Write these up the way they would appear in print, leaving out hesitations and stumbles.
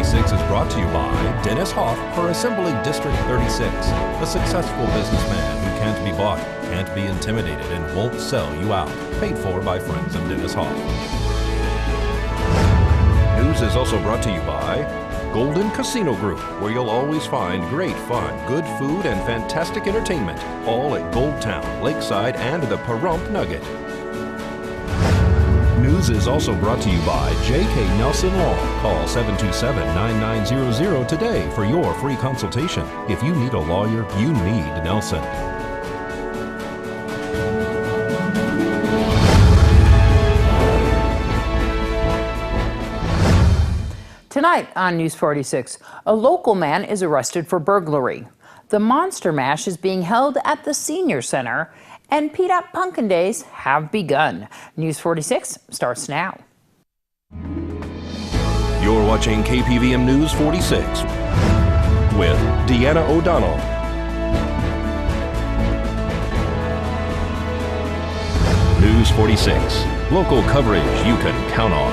46 is brought to you by Dennis Hoff for Assembly District 36, a successful businessman who can't be bought, can't be intimidated, and won't sell you out. Paid for by friends of Dennis Hoff. News is also brought to you by Golden Casino Group, where you'll always find great fun, good food, and fantastic entertainment, all at Gold Town, Lakeside, and the Pahrump Nugget. News is also brought to you by J.K. Nelson Law. Call 727-9900 today for your free consultation. If you need a lawyer, you need Nelson. Tonight on News 46, a local man is arrested for burglary. The Monster Mash is being held at the Senior Center, and Pete Up Pumpkin Days have begun. News 46 starts now. You're watching KPVM News 46 with Deanna O'Donnell. News 46, local coverage you can count on.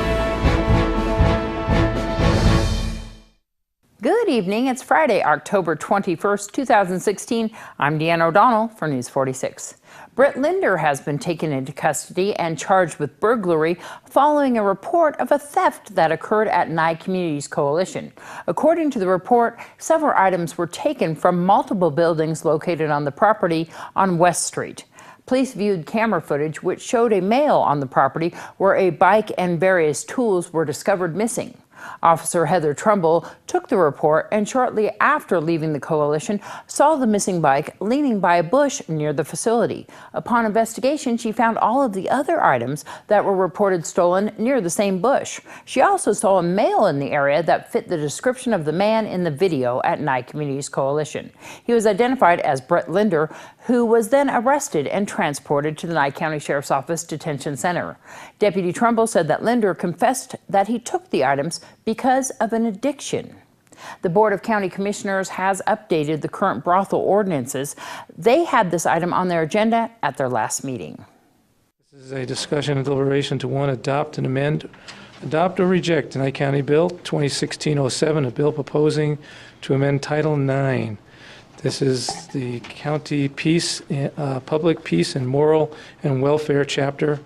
Good evening. It's Friday, October 21st, 2016. I'm Deanna O'Donnell for News 46. Brett Linder has been taken into custody and charged with burglary following a report of a theft that occurred at Nye Communities Coalition. According to the report, several items were taken from multiple buildings located on the property on West Street. Police viewed camera footage which showed a male on the property where a bike and various tools were discovered missing. Officer Heather Trumbull took the report and shortly after leaving the coalition saw the missing bike leaning by a bush near the facility. Upon investigation, she found all of the other items that were reported stolen near the same bush. She also saw a male in the area that fit the description of the man in the video at Nye Communities Coalition. He was identified as Brett Linder, who was then arrested and transported to the Nye County Sheriff's Office Detention Center. Deputy Trumbull said that Linder confessed that he took the items because of an addiction. The Board of County Commissioners has updated the current brothel ordinances. They had this item on their agenda at their last meeting. This is a discussion and deliberation to one, adopt and amend, adopt or reject the Nye County Bill 2016-07, a bill proposing to amend Title IX. This is the County Peace, Public Peace and Moral and Welfare Chapter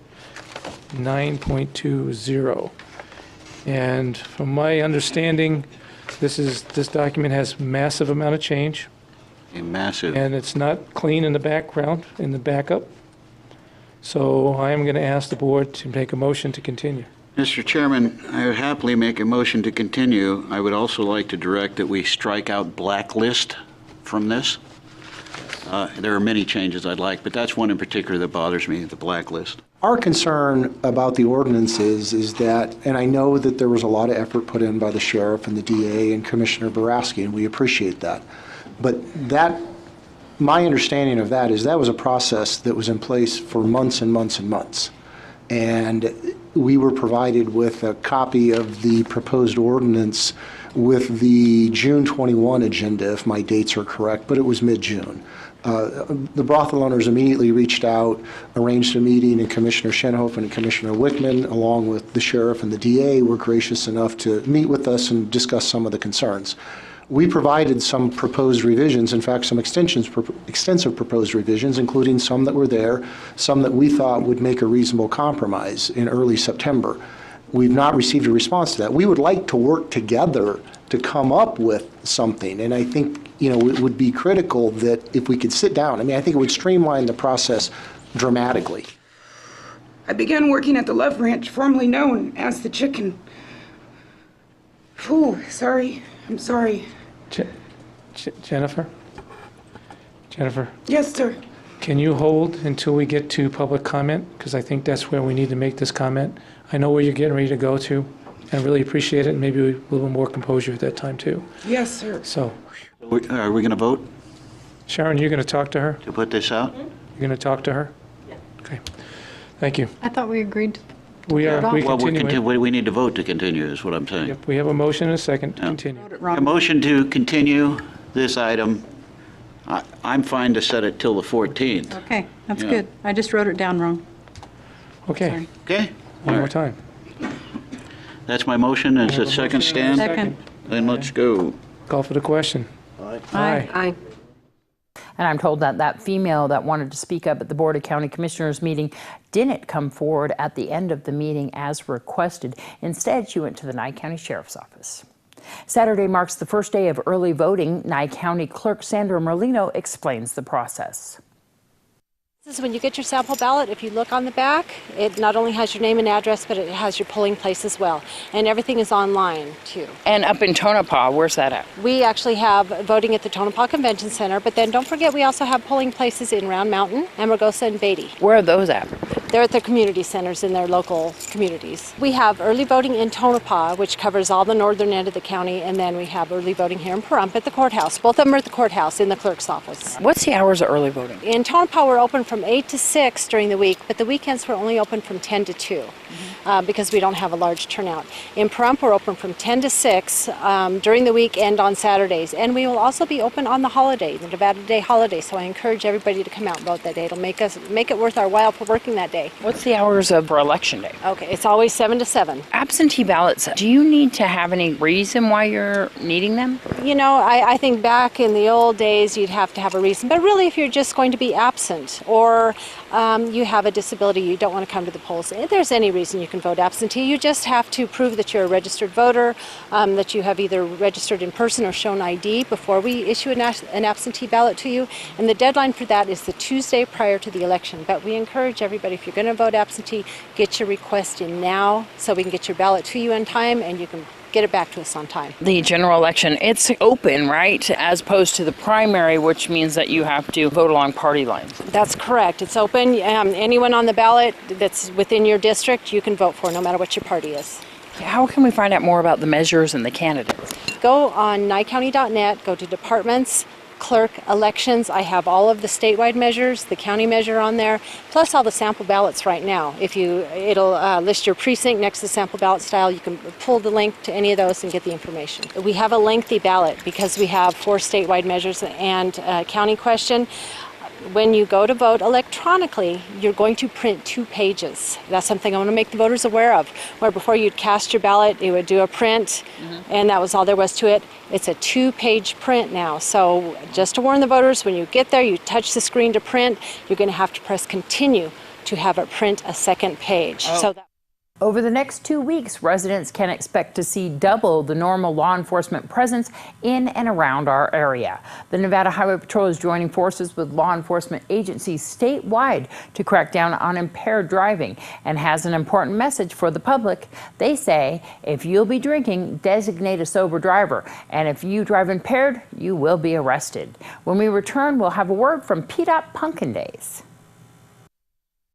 9.20. And from my understanding, this document has massive amount of change. Massive. And it's not clean in the background, in the backup. So I am going to ask the board to make a motion to continue. Mr. Chairman, I would happily make a motion to continue. I would also like to direct that we strike out blacklist from this. There are many changes I'd like, but that's one in particular that bothers me, the blacklist. Our concern about the ordinances is that, and I know that there was a lot of effort put in by the sheriff and the DA and Commissioner Boraski, and we appreciate that. But my understanding of that is that was a process that was in place for months and months and months. And we were provided with a copy of the proposed ordinance with the June 21 agenda, if my dates are correct, but it was mid-June. The brothel owners immediately reached out, arranged a meeting, and Commissioner Shenhoff and Commissioner Wickman, along with the sheriff and the DA, were gracious enough to meet with us and discuss some of the concerns. We provided some proposed revisions, in fact, some extensive proposed revisions, including some that were there, some that we thought would make a reasonable compromise in early September. We've not received a response to that. We would like to work together to come up with something, and I think it would be critical that if we could sit down, I think it would streamline the process dramatically. I began working at the Love Ranch, formerly known as the Chicken. Oh, sorry. I'm sorry. Jennifer? Jennifer? Yes, sir. Can you hold until we get to public comment? Because I think that's where we need to make this comment. I know where you're getting ready to go to. I really appreciate it, and maybe a little more composure at that time, too. Yes, sir. So. Are we going to vote? Sharon, you're going to talk to her? To put this out? You're going to talk to her? Yeah. Okay. Thank you. I thought we agreed to We are. We continue. We need to vote to continue, is what I'm saying. Yep, we have a motion and a second to continue. A motion to continue this item. I'm fine to set it till the 14th. Okay, that's good. I just wrote it down wrong. Okay. Okay? One more time. That's my motion. Is it second stand? Second. Then let's go. Call for the question. Aye. Aye. And I'm told that that female that wanted to speak up at the Board of County Commissioners meeting didn't come forward at the end of the meeting as requested. Instead, she went to the Nye County Sheriff's Office. Saturday marks the first day of early voting. Nye County Clerk Sandra Merlino explains the process. This is when you get your sample ballot. If you look on the back, it not only has your name and address, but it has your polling place as well. And everything is online, too. And up in Tonopah, where's that at? We actually have voting at the Tonopah Convention Center, but then don't forget we also have polling places in Round Mountain, Amargosa, and Beatty. Where are those at? They're at their community centers in their local communities. We have early voting in Tonopah, which covers all the northern end of the county, and then we have early voting here in Pahrump at the courthouse. Both of them are at the courthouse in the clerk's office. What's the hours of early voting? In Tonopah, we're open from 8 to 6 during the week, but the weekends we're only open from 10 to 2 because we don't have a large turnout. In Pahrump, we're open from 10 to 6 during the week and on Saturdays. And we will also be open on the holiday, the Nevada Day holiday, so I encourage everybody to come out and vote that day. It'll make it worth our while for working that day. What's the hours for election day? Okay, it's always 7 to 7. Absentee ballots, do you need to have any reason why you're needing them? You know, I think back in the old days you'd have to have a reason, but really if you're just going to be absent or you have a disability, you don't want to come to the polls, if there's any reason you can vote absentee, you just have to prove that you're a registered voter, that you have either registered in person or shown ID before we issue an absentee ballot to you. And the deadline for that is the Tuesday prior to the election. But we encourage everybody, if you're going to vote absentee, get your request in now so we can get your ballot to you in time and you can get it back to us on time. The general election, it's open, right? As opposed to the primary, which means that you have to vote along party lines. That's correct. It's open. Anyone on the ballot that's within your district, you can vote for, no matter what your party is. How can we find out more about the measures and the candidates? Go on nyecounty.net, go to departments, clerk, elections. I have all of the statewide measures, the county measure on there, plus all the sample ballots right now. It'll list your precinct next to the sample ballot style. You can pull the link to any of those and get the information. We have a lengthy ballot because we have 4 statewide measures and a county question. When you go to vote electronically, you're going to print 2 pages. That's something I want to make the voters aware of. Where before you'd cast your ballot, it would do a print, and that was all there was to it. It's a 2-page print now. So just to warn the voters, when you get there, you touch the screen to print, you're going to have to press continue to have it print a second page. Over the next 2 weeks, residents can expect to see double the normal law enforcement presence in and around our area. The Nevada Highway Patrol is joining forces with law enforcement agencies statewide to crack down on impaired driving and has an important message for the public. They say, if you'll be drinking, designate a sober driver. And if you drive impaired, you will be arrested. When we return, we'll have a word from PDOT Pumpkin Days.